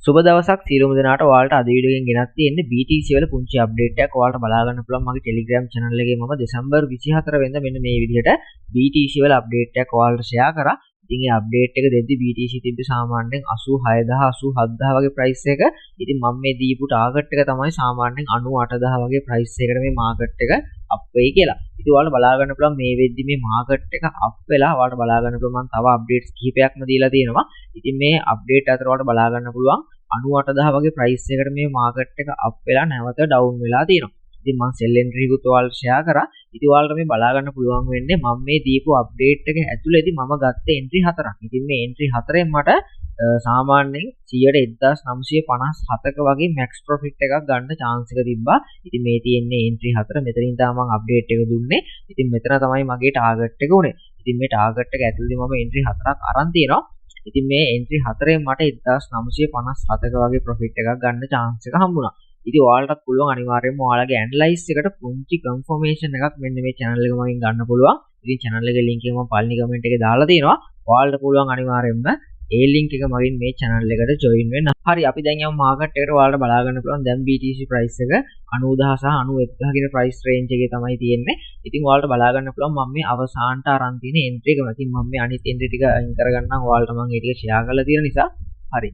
සුබ දවසක් සියලුම දෙනාට. ඔයාලට අද වීඩියෝ එකෙන් ගෙනත් තියෙන්නේ BTC වල පුංචි අප්ඩේට් එකක්. ඔයාලට බලා ගන්න පුළුවන් මගේ Telegram channel එකේ මම දෙසැම්බර් 24 වෙනිදා මෙන්න මේ විදිහට BTC වල අප්ඩේට් එකක් ඔයාලට ෂෙයා කරා. ඉතින් මේ අප්ඩේට් එක දෙද්දි BTC තිබ්බ සාමාන්‍යයෙන් 86000 87000 වගේ ප්‍රයිස් එක. ඉතින් මම මේ දීපු ටාගට් එක තමයි සාමාන්‍යයෙන් 98000 වගේ ප්‍රයිස් එකකට මේ මාකට් එක අප් වෙයි කියලා. ඉතින් ඔයාලට බලා ගන්න පුළුවන් මේ වෙද්දි මේ මාකට් එක අප් වෙලා ඔයාලට බලා ගන්න පුළුවන් මම තව අප්ඩේට්ස් කිහිපයක්ම දීලා තියෙනවා. ඉතින් මේ අප්ඩේට් අතර ඔයාලට බලා ගන්න පුළුවන් 98000 වගේ ප්‍රයිස් එකකට මේ මාකට් එක අප් වෙලා නැවත ඩවුන් වෙලා තියෙනවා. ඉතින් මම සෙල් එන්ට්‍රි එකත් ඔයාලට ෂෙයා කරා. ඉතින් ඔයාලට මේ බලා ගන්න පුළුවන් වෙන්නේ මම මේ දීපු අප්ඩේට් එක ඇතුළේදී මම ගත්ත එන්ට්‍රි 4ක්. ඉතින් මේ එන්ට්‍රි 4ෙන් මට සාමාන්‍යයෙන් 100ට 1957ක වගේ මැක්ස් ප්‍රොෆිට් එකක් ගන්න chance එක තිබ්බා. ඉතින් මේ තියෙන්නේ එන්ට්‍රි 4. මෙතනින් තමයි මම අප්ඩේට් එක දුන්නේ. ඉතින් මෙතන තමයි මගේ ටාගට් එක උනේ. ඉතින් මේ ටාගට් එක ඇතුළේදී මම එන්ට්‍රි 4ක් අරන් තියෙනවා. ඉතින් මේ එන්ට්‍රි 4ෙන් මට 1957ක වගේ ප්‍රොෆිට් එකක් ගන්න chance එක හම්බුණා. ඉතින් ඔයාලටත් පුළුවන් අනිවාර්යයෙන්ම ඔයාලගේ ඇනලයිස් එකට පුංචි කන්ෆර්මේෂන් එකක් මෙන්න මේ channel එක මගෙන් ගන්න පුළුවන්. ඉතින් channel එකේ link එක මම පළවෙනි කමෙන්ට් එකේ දාලා තියෙනවා. ඔයාලට පුළුවන් අනිවාර්යයෙන්ම ඒ link එක මගින් මේ channel එකට join වෙන්න. හරි අපි දැන් යමු market එකට. ඔයාලට බලා ගන්න පුළුවන් දැන් BTC price එක 90000 සහ 91000 කියන price range එකේ තමයි තියෙන්නේ. ඉතින් ඔයාලට බලා ගන්න පුළුවන් මම මේ අවසානට අරන් තියෙන entry එක. ඉතින් මම මේ අනිත් entry ටික අයින් කරගන්නම්. ඔයාලට මම ඒ ටික share කරලා තියෙන නිසා. හරි.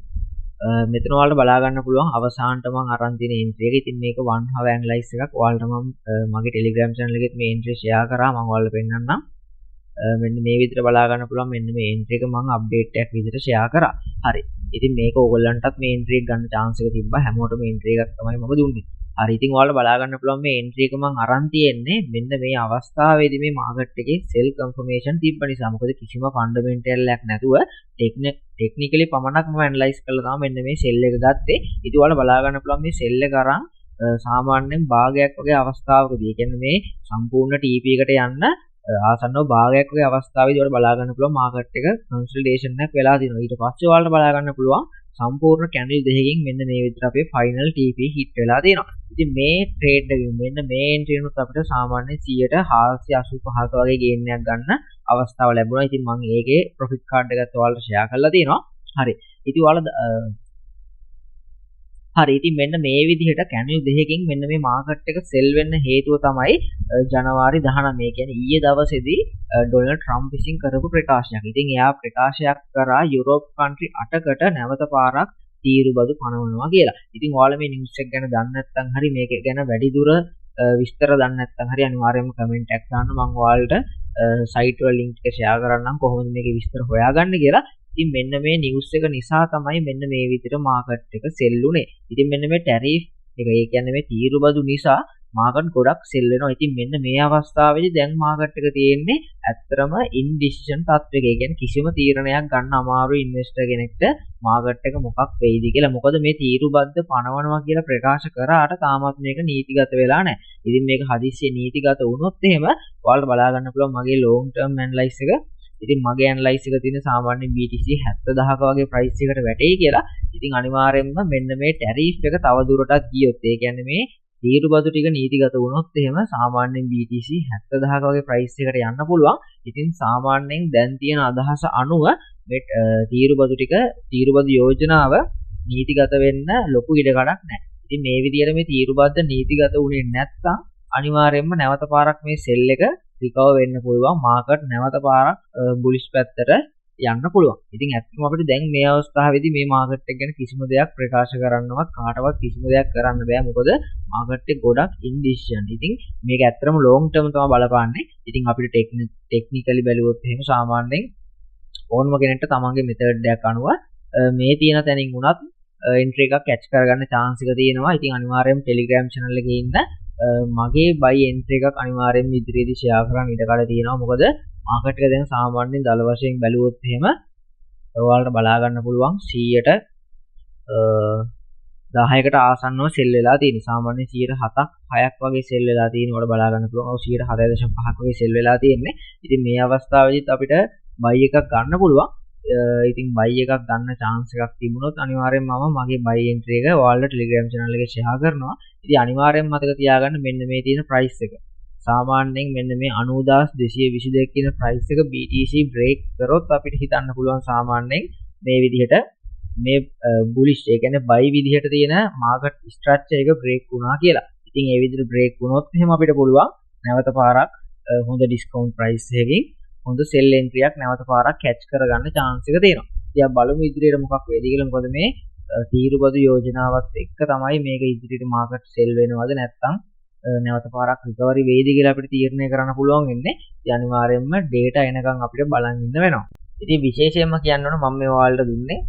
මෙතන ඔයාලට බලා ගන්න පුළුවන් අවසානට මම අරන් තියෙන entry එක. ඉතින් මේක 1 hour analyze එකක්. ඔයාලට මම මගේ Telegram channel එකෙත් මේ entry share කරා. මම ඔයාලට පෙන්නන්නම්. මෙන්න මේ විදිහට බලා ගන්න පුළුවන් මෙන්න මේ entry එක මම අප්ඩේට් එකක් විදිහට share කරා. හරි. ඉතින් මේක ඕගොල්ලන්ටත් මේ entry එක ගන්න chance එක තිබ්බා. හැමෝටම entry එකක් තමයි මම දුන්නේ. හරි. ඉතින් ඔයාලට බලා ගන්න පුළුවන් මේ entry එක මම අරන් තියෙන්නේ මෙන්න මේ අවස්ථාවේදී මේ market එකේ sell confirmation තිබ්බ නිසා. මොකද කිසිම fundamental එකක් නැතුව technically පමණක් මම analyze කරලා තමයි මෙන්න මේ sell එක ගත්තේ. ඉතින් ඔයාලට බලා ගන්න පුළුවන් මේ sell එක අරන් සාමාන්‍යයෙන් භාගයක් වගේ අවස්ථාවකදී. ඒ කියන්නේ මේ සම්පූර්ණ TP එකට යන්න ආසන්නව භාගයක් වගේ අවස්ථාවේදී ඔයාලට බලා ගන්න පුළුවන් මාකට් එක කන්සල්ටේෂන් එකක් වෙලා තියෙනවා. ඊට පස්සේ ඔයාලට බලා ගන්න පුළුවන් සම්පූර්ණ කැන්ඩල් දෙකකින් මෙන්න මේ විදිහට අපේ ෆයිනල් TP හිට් වෙලා තියෙනවා. ඉතින් මේ ට්‍රේඩ් එකකින් මෙන්න මේ එන්ට්‍රි එකනොත් අපිට සාමාන්‍යයෙන් 100%485ක වගේ ගේන් එකක් ගන්න අවස්ථාව ලැබුණා. ඉතින් මම ඒකේ ප්‍රොෆිට් කාඩ් එකත් ඔයාලට ෂෙයා කරලා තියෙනවා. හරි. ඉතින් ඔයාලා හරි. ඉතින් මෙන්න මේ විදිහට කැන්ඩල් දෙකකින් මෙන්න මේ මාකට් එක සෙල් වෙන්න හේතුව තමයි ජනවාරි 19 කියන්නේ ඊයේ දවසේදී ඩොනල්ඩ් ට්‍රම්ප් විසින් කරපු ප්‍රකාශයක්. ඉතින් එයා ප්‍රකාශයක් කරා යුරෝප් කන්ට්‍රි 8කට නැවත පාරක් තීරුබදු පනවනවා කියලා. ඉතින් ඔයාලා මේ නිවුස් එක ගැන දන්නේ නැත්නම් හරි මේක ගැන වැඩිදුර විස්තර දන්නේ නැත්නම් හරි අනිවාර්යයෙන්ම කමෙන්ට් එකක් දාන්න. මම ඔයාලට සයිට් වල link එක share කරන්නම් කොහොමද මේකේ විස්තර හොයාගන්නේ කියලා. ඉතින් මෙන්න මේ නිවුස් එක නිසා තමයි මෙන්න මේ විදිහට මාකට් එක සෙල් උනේ. ඉතින් මෙන්න මේ ටැරිෆ් එක ඒ කියන්නේ මේ තීරුබදු නිසා මාකට් ගොඩක් සෙල් වෙනවා. ඉතින් මෙන්න මේ අවස්ථාවේදී දැන් මාකට් එක තියෙන්නේ ඇත්තටම ඉන්ඩිසිෂන් තත්වයක. ඒ කියන්නේ කිසිම තීරණයක් ගන්න අමාරු ඉන්වෙස්ටර් කෙනෙක්ට මාකට් එක මොකක් වෙයිද කියලා. මොකද මේ තීරුබද්ද පනවනවා කියලා ප්‍රකාශ කරාට තාමත් මේක නීතිගත වෙලා නැහැ. ඉතින් මේක හදිස්සියේ නීතිගත වුණොත් එහෙම ඔයාලට බලා ගන්න පුළුවන් මගේ long term analysis එක. ඉතින් මගේ ඇනලයිස් එක තියෙන සාමාන්‍ය BTC 70000ක වගේ ප්‍රයිස් එකකට වැටෙයි කියලා. ඉතින් අනිවාර්යයෙන්ම මෙන්න මේ ටැරිෆ් එක තව දුරටත් ගියොත් ඒ කියන්නේ මේ තීරුබදු ටික නීතිගත වුණොත් එහෙම සාමාන්‍යයෙන් BTC 70000ක වගේ ප්‍රයිස් එකට යන්න පුළුවන්. ඉතින් සාමාන්‍යයෙන් දැන් තියෙන අදහස අනුව මේ තීරුබදු යෝජනාව නීතිගත වෙන්න ලොකු ඉඩකඩක් නැහැ. ඉතින් මේ විදිහට මේ තීරුබද්ද නීතිගත වුණේ නැත්නම් අනිවාර්යයෙන්ම නැවත පාරක් මේ සෙල් එක රිකවර් වෙන්න පුළුවන්. මාකට් නැවත පාරක් බුලිෂ් පැත්තට යන්න පුළුවන්. ඉතින් ඇත්තටම අපිට දැන් මේ අවස්ථාවේදී මේ මාකට් එක ගැන කිසිම දෙයක් ප්‍රකාශ කරන්නවත් කාටවත් කිසිම දෙයක් කරන්න බෑ. මොකද මාකට් එක ගොඩක් ඉන්ඩිසිෂන්. ඉතින් මේක ඇත්තටම ලොන්ග් ටර්ම් තමයි බලපාන්නේ. ඉතින් අපිට ටෙක්නිකලි බැලුවොත් එහෙම සාමාන්‍යයෙන් ඕනම කෙනෙක්ට තමන්ගේ මෙතඩ් එකක් අනුව මේ තියෙන තැනින් උනත් එන්ට්‍රි එකක් කැච් කරගන්න chance එක තියෙනවා. ඉතින් අනිවාර්යයෙන්ම Telegram channel එකේ ඉන්න මගේ buy entry එකක් අනිවාර්යයෙන්ම ඉදිරියේදී share කරන්න ඉඩ කඩ තියෙනවා. මොකද මාකට් එක දැන් සාමාන්‍යයෙන් දල වශයෙන් බැලුවොත් එහෙම ඔයාලට බලා ගන්න පුළුවන් 10කට ආසන්නව සෙල් වෙලා තියෙන. සාමාන්‍යයෙන් 7ක් 6ක් වගේ සෙල් වෙලා තියෙන. ඔයාලට බලා ගන්න පුළුවන්. ඔව් 7.5ක් වගේ සෙල් වෙලා තියෙන්නේ. ඉතින් මේ අවස්ථාවේදීත් අපිට buy එකක් ගන්න පුළුවන්. ඉතින් buy එකක් ගන්න chance එකක් තිබුණොත් අනිවාර්යෙන්ම මම මගේ buy entry එක ඔයාලට Telegram channel එකේ share කරනවා. ඉතින් අනිවාර්යෙන්ම මතක තියාගන්න මෙන්න මේ තියෙන price එක. සාමාන්‍යයෙන් මෙන්න මේ 90222 කියන price එක BTC break කරොත් අපිට හිතන්න පුළුවන් සාමාන්‍යයෙන් මේ විදිහට මේ බුලිෂ් ඒ කියන්නේ බයි විදිහට තියෙන මාකට් ස්ට්‍රක්චර් එක බ්‍රේක් වුණා කියලා. ඉතින් ඒ විදිහට බ්‍රේක් වුණොත් එහෙම අපිට පුළුවන් නැවත පාරක් හොඳ ඩිස්කවුන්ට් ප්‍රයිස් එකකින් හොඳ සෙල් එන්ට්‍රියක් නැවත පාරක් කැච් කරගන්න chance එක තියෙනවා. ඉතින් අපි බලමු ඉදිරියට මොකක් වෙයිද කියලා. මොකද මේ තීරුබදු යෝජනාවත් එක්ක තමයි මේක ඉදිරියට මාකට් සෙල් වෙනවද නැත්නම් නැවත පාරක් රිකවරි වෙයිද කියලා අපිට තීරණය කරන්න පුළුවන් වෙන්නේ. ඉතින් අනිවාර්යයෙන්ම data එනකන් අපිට බලන් ඉන්න වෙනවා. ඉතින් විශේෂයෙන්ම කියන්න ඕන මම මේ ඔයාලට දුන්නේ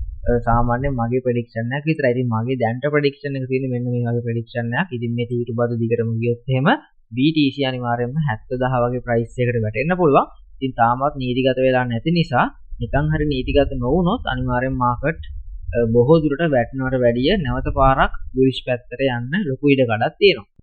සාමාන්‍යයෙන් මගේ ප්‍රෙඩික්ෂන් එකක් විතරයි. ඉතින් මගේ දැනට ප්‍රෙඩික්ෂන් එක තියෙන්නේ මෙන්න මේ වගේ ප්‍රෙඩික්ෂන් එකක්. ඉතින් මේ තීරුබදු දිගටම ගියොත් එහෙම BTC අනිවාර්යයෙන්ම 70000 වගේ ප්‍රයිස් එකකට වැටෙන්න පුළුවන්. ඉතින් තාමත් නීතිගත වෙලා නැති නිසා නිකන් හරි නීතිගත නොවුනොත් අනිවාර්යෙන් මාකට් බොහෝ දුරට වැටෙනවට වැඩිය නැවත පාරක් බුලිෂ් පැත්තට යන්න ලොකු ඉඩ කඩක් තියෙනවා.